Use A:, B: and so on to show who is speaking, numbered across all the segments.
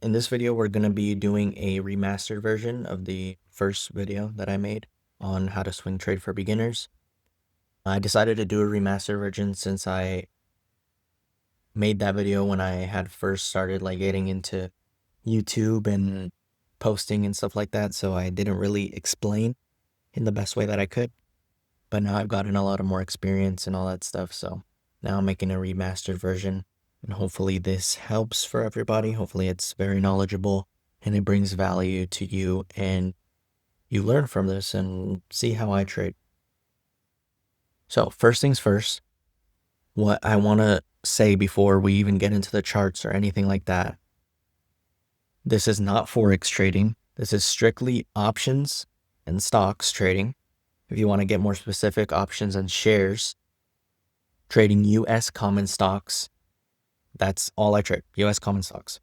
A: In this video, we're going to be doing a remastered version of the first video that I made on how to swing trade for beginners. I decided to do a remastered version since I made that video when I had first started getting into YouTube and posting and stuff like that, so I didn't really explain in the best way that I could. But now I've gotten a lot of more experience and all that stuff, so now I'm making a remastered version. And hopefully this helps for everybody. Hopefully it's very knowledgeable and it brings value to you and you learn from this and see how I trade. So first things first, what I want to say before we even get into the charts or anything like that, this is not Forex trading. This is strictly options and stocks trading. If you want to get more specific, options and shares, trading US common stocks. That's all I trade, US common stocks.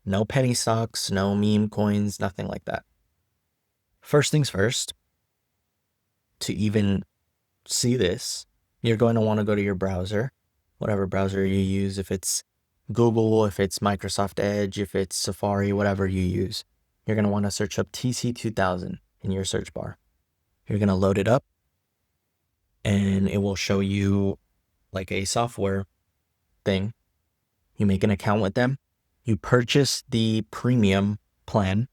A: No penny stocks, no meme coins, nothing like that. First things first, to even see this, you're going to want to go to your browser, whatever browser you use, if it's Google, if it's Microsoft Edge, if it's Safari, whatever you use. You're going to want to search up TC2000 in your search bar. You're going to load it up and it will show you like a software thing. You make an account with them. You purchase the premium plan.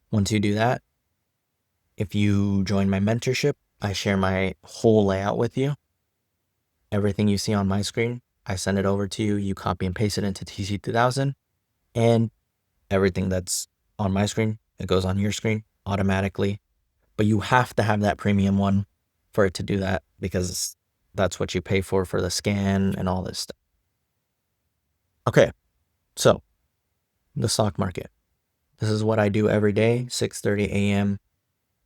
A: Once you do that, if you join my mentorship, I share my whole layout with you. Everything you see on my screen, I send it over to you. You copy and paste it into TC2000, and everything that's on my screen, it goes on your screen automatically. But you have to have that premium one for it to do that, because that's what you pay for the scan and all this stuff. Okay, so the stock market. This is what I do every day, 6:30 a.m.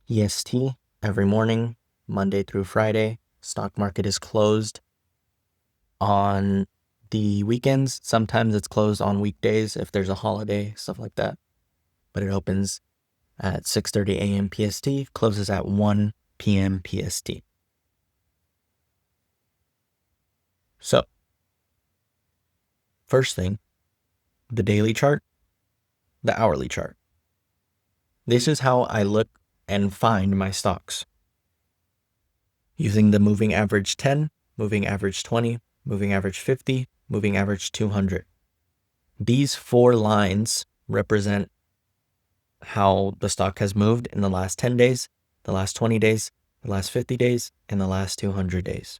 A: EST every morning, Monday through Friday. Stock market is closed on the weekends. Sometimes it's closed on weekdays if there's a holiday, stuff like that. But it opens at 6:30 a.m. PST, closes at 1 p.m. PST. So, first thing, the daily chart, the hourly chart. This is how I look and find my stocks. Using the moving average 10, moving average 20, moving average 50, moving average 200. These four lines represent how the stock has moved in the last 10 days, the last 20 days, the last 50 days, and the last 200 days.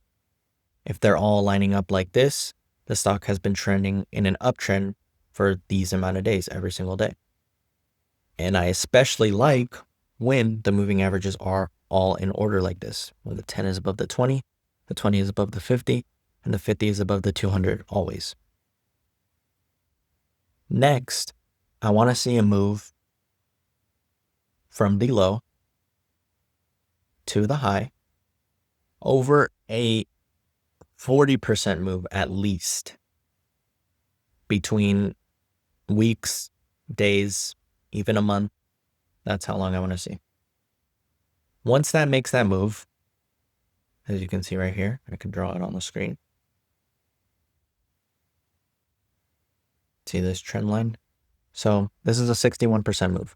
A: If they're all lining up like this, the stock has been trending in an uptrend for these amount of days every single day. And I especially like when the moving averages are all in order like this, when the 10 is above the 20 is above the 50, and the 50 is above the 200 always. Next, I want to see a move from the low to the high over a 40% move at least between weeks, days, even a month. That's how long I want to see. Once that makes that move, as you can see right here, I can draw it on the screen. See this trend line? So this is a 61% move.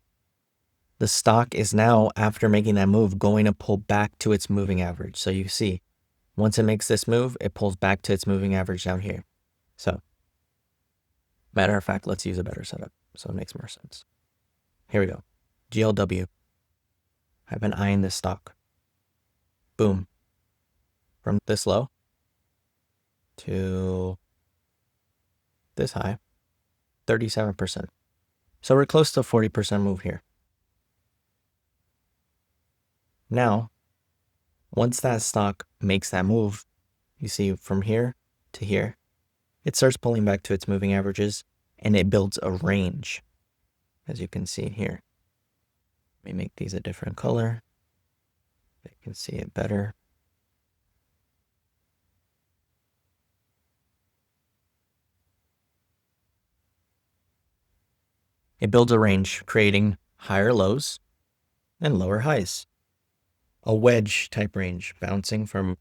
A: The stock is now, after making that move, going to pull back to its moving average. So you see, once it makes this move, it pulls back to its moving average down here. So, matter of fact, let's use a better setup so it makes more sense. Here we go. GLW. I have an eye in this stock. Boom. From this low to this high, 37%. So we're close to a 40% move here. Now, once that stock makes that move, you see from here to here, it starts pulling back to its moving averages and it builds a range, as you can see here. Let me make these a different color. You can see it better. It builds a range, creating higher lows and lower highs. A wedge type range, bouncing from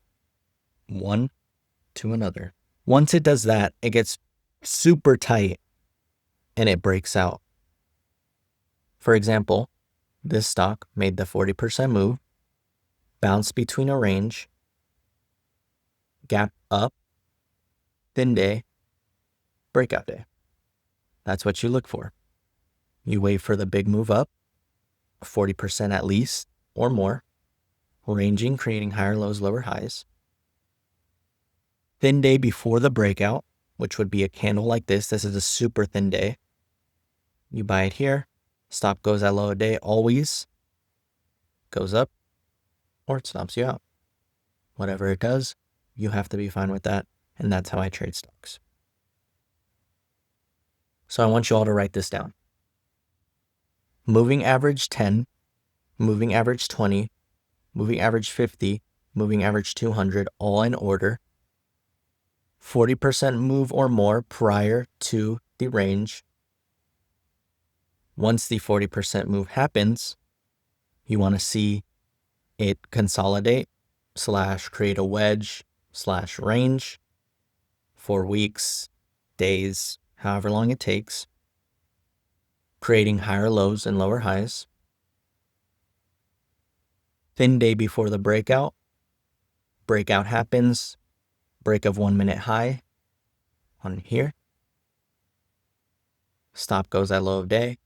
A: one to another. Once it does that, it gets super tight and it breaks out. For example, this stock made the 40% move, bounced between a range, gap up, thin day, breakout day. That's what you look for. You wait for the big move up, 40% at least or more, ranging, creating higher lows, lower highs. Thin day before the breakout, which would be a candle like this. This is a super thin day. You buy it here. Stop goes at low day, always goes up, or it stops you out. Whatever it does, you have to be fine with that. And that's how I trade stocks. So I want you all to write this down. Moving average 10, moving average 20, moving average 50, moving average 200, all in order. 40% move or more prior to the range. Once the 40% move happens, you want to see it consolidate / create a wedge / range for weeks, days, however long it takes, creating higher lows and lower highs. Thin day before the breakout. Breakout happens, break of 1 minute high on here. Stop goes at low of day.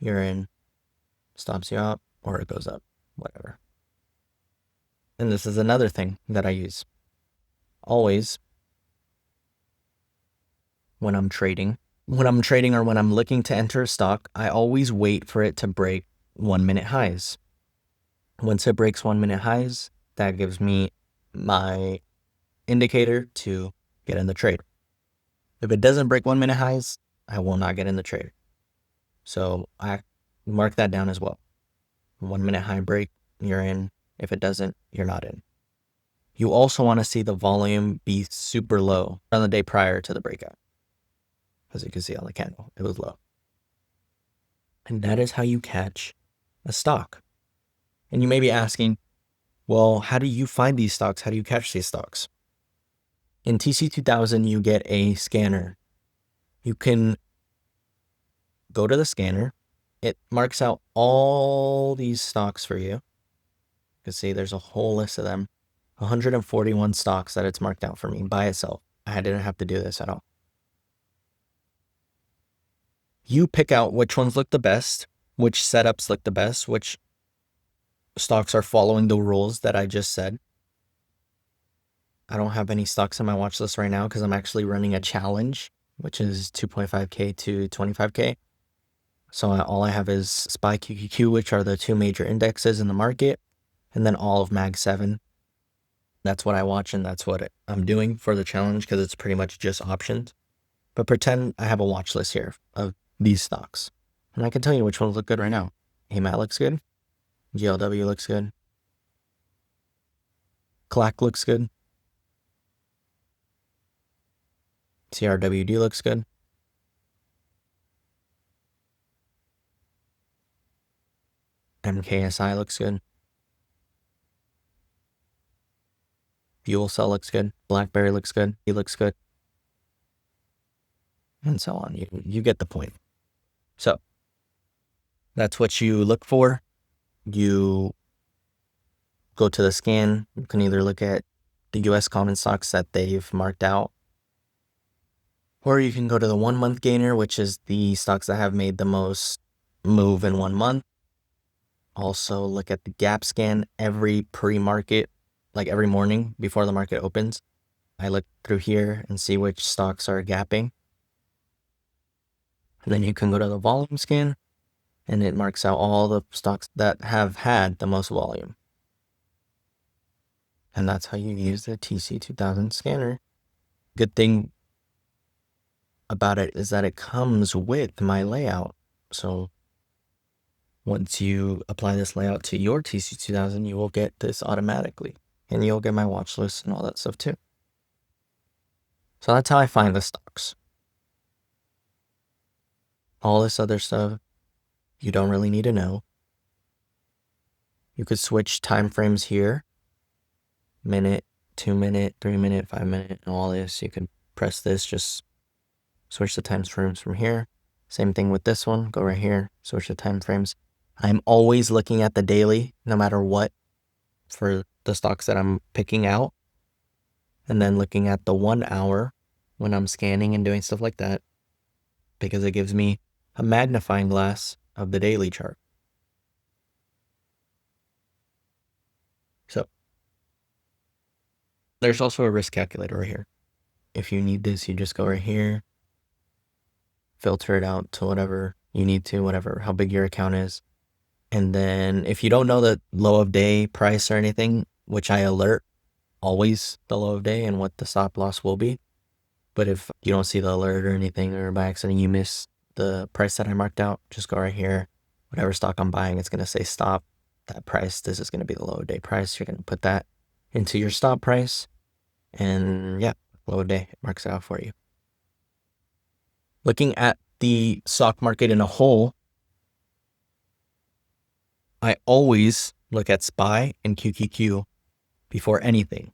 A: You're in, stops you out, or it goes up, whatever. And this is another thing that I use. Always, when I'm trading or when I'm looking to enter a stock, I always wait for it to break 1 minute highs. Once it breaks 1 minute highs, that gives me my indicator to get in the trade. If it doesn't break 1 minute highs, I will not get in the trade. So I mark that down as well. 1 minute high break, you're in. If it doesn't, you're not in. You also want to see the volume be super low on the day prior to the breakout. As you can see on the candle, it was low. And that is how you catch a stock. And you may be asking, well, how do you find these stocks? How do you catch these stocks? In TC2000, you get a scanner. You can go to the scanner. It marks out all these stocks for you. You can see there's a whole list of them. 141 stocks that it's marked out for me by itself. I didn't have to do this at all. You pick out which ones look the best, which setups look the best, which stocks are following the rules that I just said. I don't have any stocks on my watch list right now because I'm actually running a challenge, which is 2.5K to 25K. So all I have is SPY QQQ, which are the two major indexes in the market, and then all of Mag 7. That's what I watch, and that's what I'm doing for the challenge because it's pretty much just options. But pretend I have a watch list here of these stocks. And I can tell you which ones look good right now. AMAT looks good. GLW looks good. CLAC looks good. CRWD looks good. MKSI looks good. Fuel Cell looks good. BlackBerry looks good. He looks good. And so on. You get the point. So that's what you look for. You go to the scan. You can either look at the US common stocks that they've marked out, or you can go to the 1 month gainer, which is the stocks that have made the most move in 1 month. Also look at the gap scan every pre-market, like every morning before the market opens. I look through here and see which stocks are gapping. And then you can go to the volume scan and it marks out all the stocks that have had the most volume. And that's how you use the TC2000 scanner. Good thing about it is that it comes with my layout. So once you apply this layout to your TC2000, you will get this automatically. And you'll get my watch list and all that stuff too. So that's how I find the stocks. All this other stuff, you don't really need to know. You could switch time frames here. Minute, 2 minute, 3 minute, 5 minute, and all this. You can press this, just switch the time frames from here. Same thing with this one. Go right here, switch the time frames. I'm always looking at the daily, no matter what, for the stocks that I'm picking out. And then looking at the 1 hour when I'm scanning and doing stuff like that, because it gives me a magnifying glass of the daily chart. So there's also a risk calculator right here. If you need this, you just go right here, filter it out to whatever you need to, whatever, how big your account is. And then if you don't know the low of day price or anything, which I alert always the low of day and what the stop loss will be. But if you don't see the alert or anything, or by accident you miss the price that I marked out, just go right here. Whatever stock I'm buying, it's going to say stop that price. This is going to be the low of day price. You're going to put that into your stop price. And yeah, low of day, it marks it out for you. Looking at the stock market in a whole, I always look at SPY and QQQ before anything.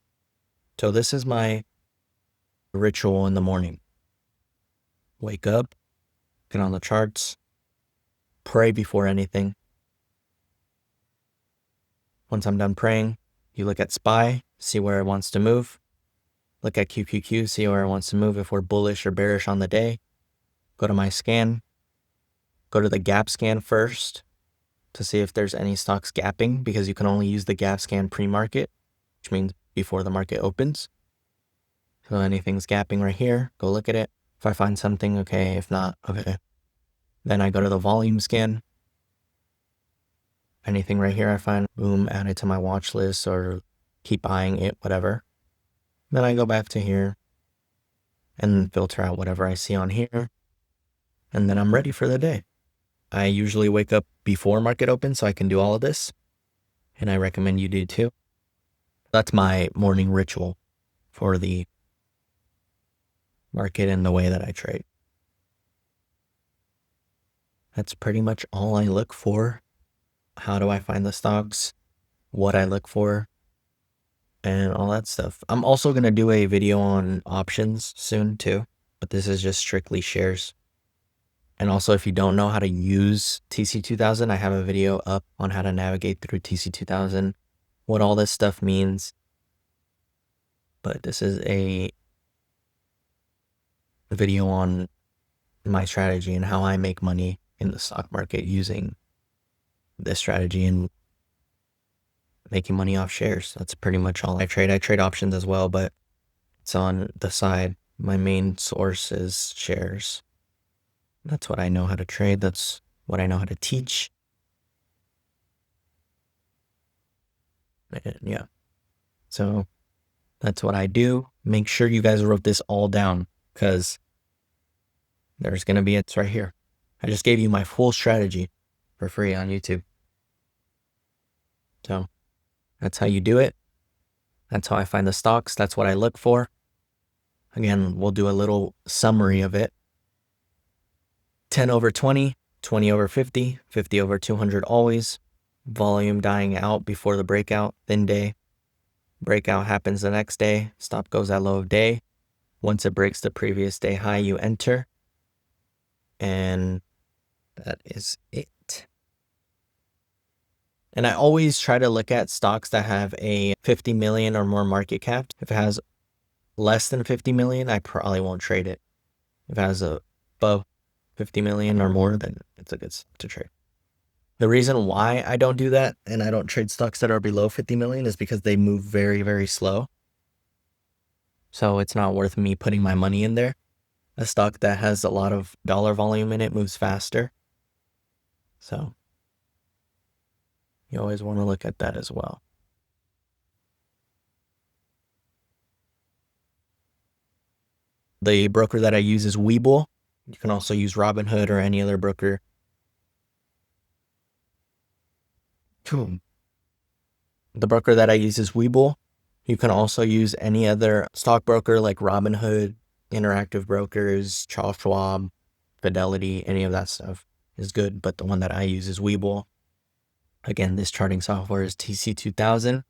A: So this is my ritual in the morning. Wake up, get on the charts, pray before anything. Once I'm done praying, you look at SPY, see where it wants to move. Look at QQQ, see where it wants to move, if we're bullish or bearish on the day. Go to my scan. Go to the gap scan first to see if there's any stocks gapping, because you can only use the gap scan pre-market, which means before the market opens. So anything's gapping right here, go look at it. If I find something, okay. If not, okay. Then I go to the volume scan. Anything right here I find, boom, add it to my watch list or keep eyeing it, whatever. Then I go back to here and filter out whatever I see on here. And then I'm ready for the day. I usually wake up before market open so I can do all of this. And I recommend you do too. That's my morning ritual for the market and the way that I trade. That's pretty much all I look for. How do I find the stocks? What I look for? And all that stuff. I'm also going to do a video on options soon too, but this is just strictly shares. And also, if you don't know how to use TC2000, I have a video up on how to navigate through TC2000, what all this stuff means. But this is a video on my strategy and how I make money in the stock market using this strategy and making money off shares. That's pretty much all I trade. I trade options as well, but it's on the side. My main source is shares. That's what I know how to trade. That's what I know how to teach. And yeah. So that's what I do. Make sure you guys wrote this all down, because there's going to be it's right here. I just gave you my full strategy for free on YouTube. So that's how you do it. That's how I find the stocks. That's what I look for. Again, we'll do a little summary of it. 10 over 20, 20 over 50, 50 over 200 always. Volume dying out before the breakout, thin day. Breakout happens the next day. Stop goes at low of day. Once it breaks the previous day high, you enter. And that is it. And I always try to look at stocks that have a 50 million or more market cap. If it has less than 50 million, I probably won't trade it. If it has above 50 million or more, then it's a good stock to trade. The reason why I don't do that and I don't trade stocks that are below 50 million is because they move very, very slow. So it's not worth me putting my money in there. A stock that has a lot of dollar volume in it moves faster. So you always want to look at that as well. The broker that I use is Webull. You can also use Robinhood or any other broker. The broker that I use is Webull. You can also use any other stockbroker like Robinhood, Interactive Brokers, Charles Schwab, Fidelity, any of that stuff is good. But the one that I use is Webull. Again, this charting software is TC2000.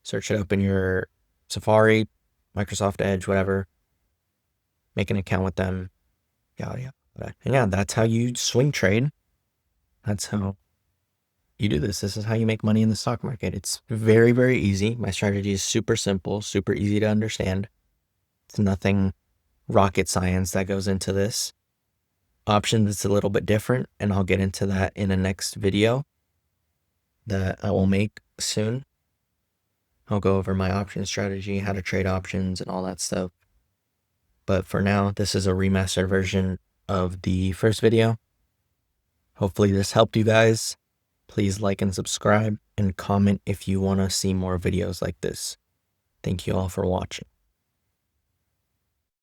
A: Search it up in your Safari, Microsoft Edge, whatever. Make an account with them. Yeah. And yeah, that's how you swing trade. That's how you do this. This is how you make money in the stock market. It's very, very easy. My strategy is super simple, super easy to understand. It's nothing rocket science that goes into this. Options, it's a little bit different, and I'll get into that in a next video that I will make soon. I'll go over my option strategy, how to trade options, and all that stuff. But for now, this is a remastered version of the first video. Hopefully this helped you guys. Please like and subscribe and comment if you want to see more videos like this. Thank you all for watching.